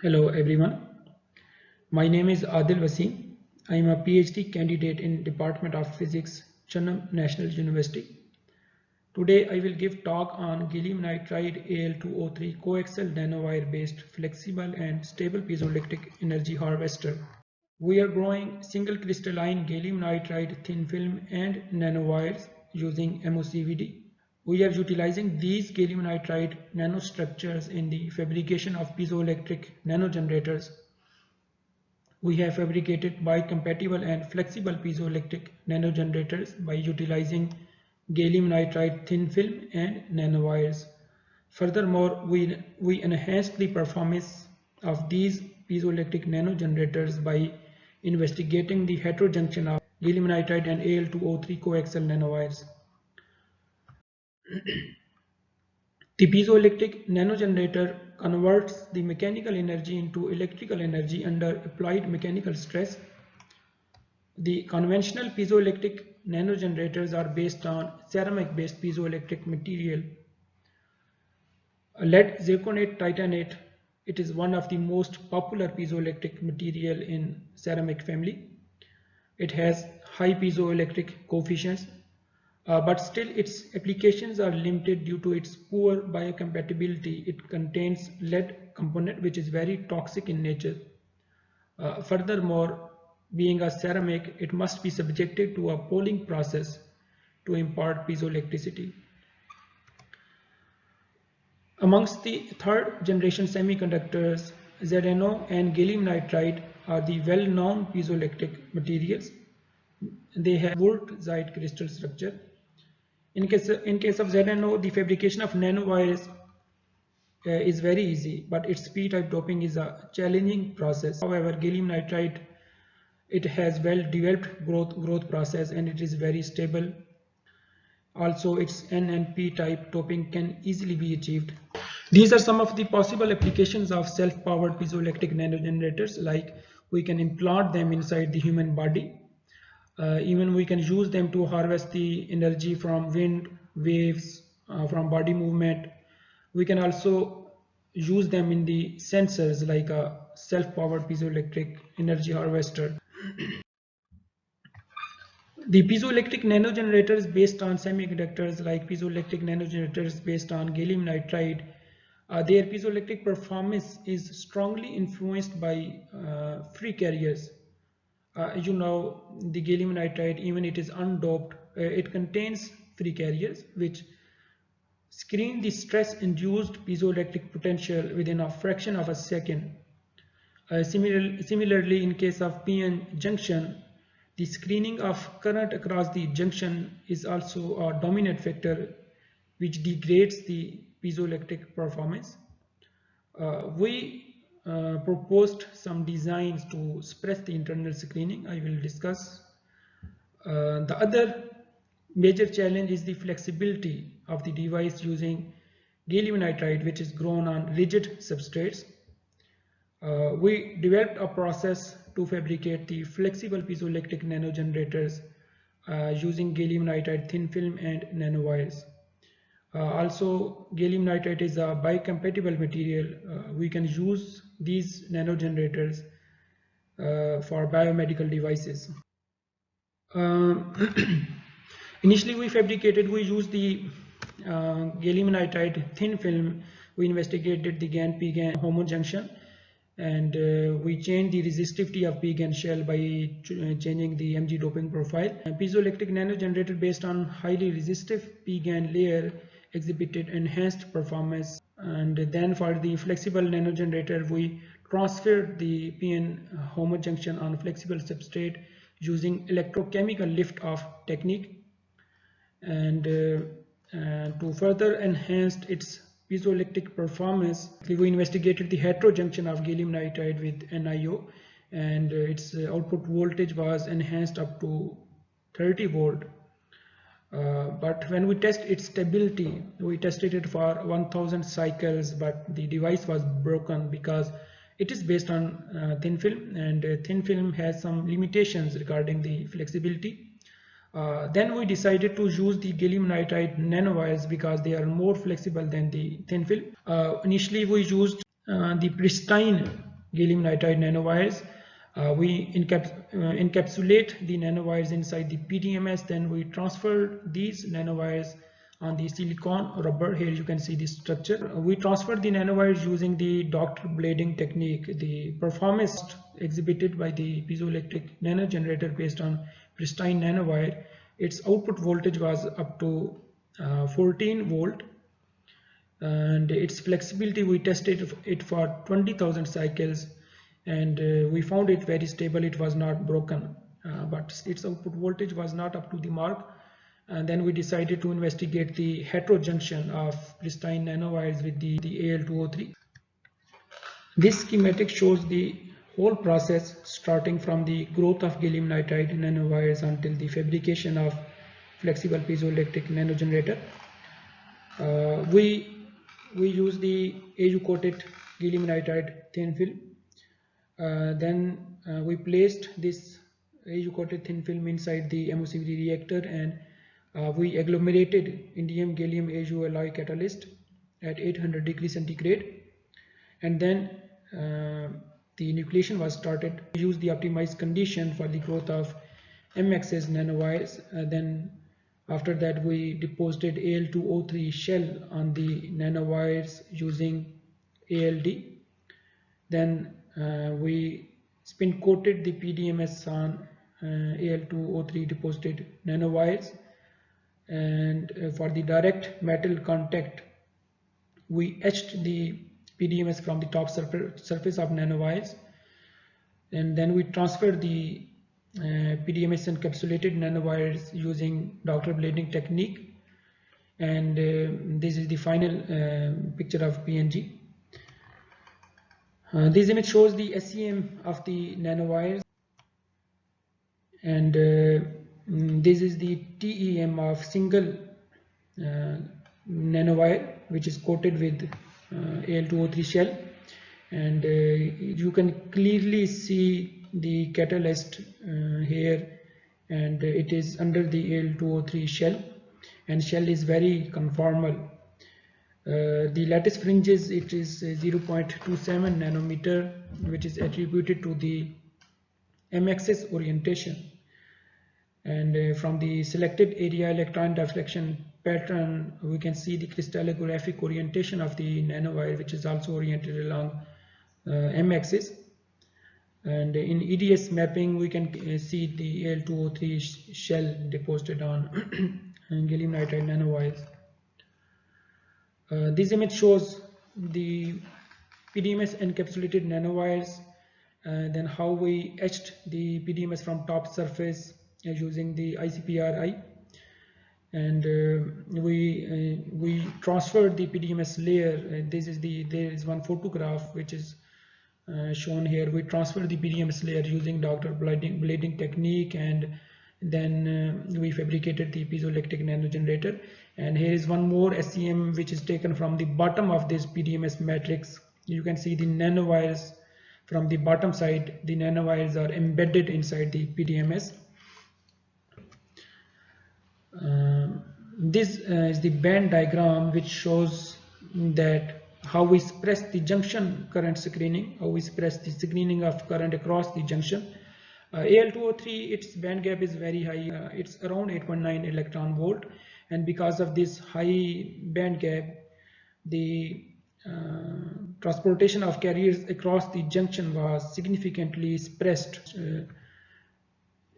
Hello everyone, my name is Adil Wasim. I am a PhD candidate in Department of Physics, Chennai National University. Today I will give talk on gallium nitride Al2O3 coaxial nanowire based flexible and stable piezoelectric energy harvester. We are growing single crystalline gallium nitride thin film and nanowires using MOCVD. We are utilizing these gallium nitride nanostructures in the fabrication of piezoelectric nanogenerators. We have fabricated bicompatible and flexible piezoelectric nanogenerators by utilizing gallium nitride thin film and nanowires. Furthermore, we enhanced the performance of these piezoelectric nanogenerators by investigating the heterojunction of gallium nitride and Al2O3 coaxial nanowires. The piezoelectric nanogenerator converts the mechanical energy into electrical energy under applied mechanical stress. The conventional piezoelectric nanogenerators are based on ceramic-based piezoelectric material. Lead zirconate titanate, it is one of the most popular piezoelectric material in ceramic family. It has high piezoelectric coefficients, but still its applications are limited due to its poor biocompatibility. It contains lead component which is very toxic in nature. Furthermore, being a ceramic, it must be subjected to a poling process to impart piezoelectricity. Amongst the third generation semiconductors, ZNO and gallium nitride are the well-known piezoelectric materials. They have Wurtzite crystal structure. In case of ZNO, the fabrication of nanowires is very easy, but its p-type doping is a challenging process. However, gallium nitride, it has well-developed growth process and it is very stable. Also, its N and p-type doping can easily be achieved. These are some of the possible applications of self-powered piezoelectric nanogenerators, like we can implant them inside the human body. Even we can use them to harvest the energy from wind, waves, from body movement. We can also use them in the sensors like a self-powered piezoelectric energy harvester. The piezoelectric nanogenerators based on semiconductors, like piezoelectric nanogenerators based on gallium nitride, their piezoelectric performance is strongly influenced by free carriers. The gallium nitride, even it is undoped, it contains free carriers which screen the stress-induced piezoelectric potential within a fraction of a second. Similarly, in case of PN junction, the screening of current across the junction is also a dominant factor which degrades the piezoelectric performance. We proposed some designs to suppress the internal screening. I will discuss. The other major challenge is the flexibility of the device using gallium nitride, which is grown on rigid substrates. We developed a process to fabricate the flexible piezoelectric nanogenerators using gallium nitride thin film and nanowires. Also, gallium nitride is a biocompatible material. We can use these nanogenerators for biomedical devices. Initially, we used the gallium nitride thin film. We investigated the GaN p-GaN homojunction, and we changed the resistivity of p-GaN shell by changing the Mg doping profile. A piezoelectric nanogenerator based on highly resistive p-GaN layer exhibited enhanced performance. And then for the flexible nanogenerator, we transferred the PN homojunction on flexible substrate using electrochemical lift-off technique, and to further enhance its piezoelectric performance, we investigated the heterojunction of gallium nitride with NiO, and its output voltage was enhanced up to 30 volt. But when we test its stability, we tested it for 1000 cycles, but the device was broken because it is based on thin film, and thin film has some limitations regarding the flexibility. Then we decided to use the gallium nitride nanowires because they are more flexible than the thin film. Initially we used the pristine gallium nitride nanowires. We encapsulate the nanowires inside the PDMS, then we transfer these nanowires on the silicon rubber. Here you can see the structure. We transfer the nanowires using the Doppler blading technique. The performance exhibited by the piezoelectric nano generator based on pristine nanowire, its output voltage was up to 14 volt, and its flexibility, we tested it for 20,000 cycles, and we found it very stable. It was not broken, but its output voltage was not up to the mark. And then we decided to investigate the heterojunction of pristine nanowires with the Al2O3. This schematic shows the whole process starting from the growth of gallium nitride nanowires until the fabrication of flexible piezoelectric nanogenerator. We use the AU coated gallium nitride thin film. Then we placed this AU coated thin film inside the MOCVD reactor, and we agglomerated indium gallium AU alloy catalyst at 800 degrees centigrade, and then the nucleation was started. We used the optimized condition for the growth of MXS nanowires. Then after that we deposited Al2O3 shell on the nanowires using ALD. Then we spin coated the PDMS on Al2O3 deposited nanowires, and for the direct metal contact we etched the PDMS from the top surface of nanowires, and then we transferred the PDMS encapsulated nanowires using Doppler blading technique, and this is the final picture of PNG. This image shows the SEM of the nanowires, and this is the TEM of single nanowire which is coated with Al2O3 shell, and you can clearly see the catalyst here, and it is under the Al2O3 shell, and shell is very conformal. The lattice fringes, it is 0.27 nanometer, which is attributed to the MXS orientation, and from the selected area electron deflection pattern we can see the crystallographic orientation of the nanowire, which is also oriented along M-axis. And in EDS mapping we can see the Al2O3 shell deposited on gallium nitride nanowires. This image shows the PDMS encapsulated nanowires, then how we etched the PDMS from top surface using the ICPRI, and we transferred the PDMS layer. There is one photograph which is shown here. We transferred the PDMS layer using Doppler blading technique, and then we fabricated the piezoelectric nanogenerator. And here is one more SEM which is taken from the bottom of this PDMS matrix. You can see the nanowires from the bottom side. The nanowires are embedded inside the PDMS. This is the band diagram which shows that how we suppress the junction current screening, how we suppress the screening of current across the junction. Al2O3, its band gap is very high, it's around 8.9 electron volt, and because of this high band gap, the transportation of carriers across the junction was significantly suppressed.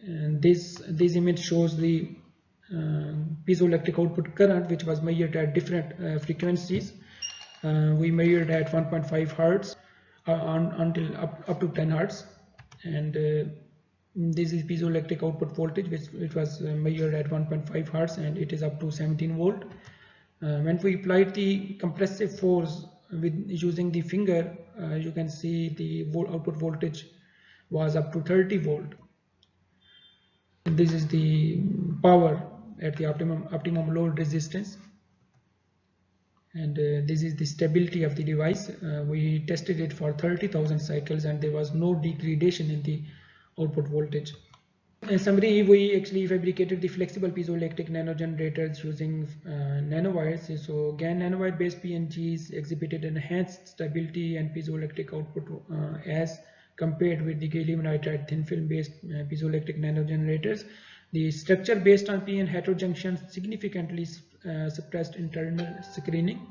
And this image shows the piezoelectric output current, which was measured at different frequencies. We measured at 1.5 hertz until up to 10 hertz, and this is piezoelectric output voltage which was measured at 1.5 hertz, and it is up to 17 volt. When we applied the compressive force with using the finger, you can see the output voltage was up to 30 volt. This is the power at the optimum load resistance, and this is the stability of the device. We tested it for 30,000 cycles, and there was no degradation in the output voltage. In summary, we actually fabricated the flexible piezoelectric nanogenerators using nanowires. So GaN nanowire based PNGs exhibited enhanced stability and piezoelectric output as compared with the gallium nitride thin film based piezoelectric nanogenerators. The structure based on p and heterojunctions significantly suppressed internal screening.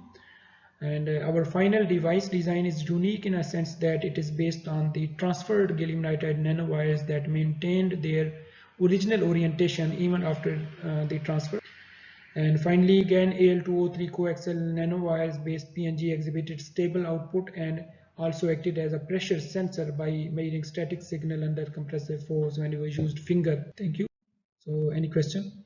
And our final device design is unique in a sense that it is based on the transferred gallium nitride nanowires that maintained their original orientation even after the transfer. And finally, GaN AL203 coaxial nanowires based PNG exhibited stable output and also acted as a pressure sensor by measuring static signal under compressive force when it was used finger. Thank you. So any question?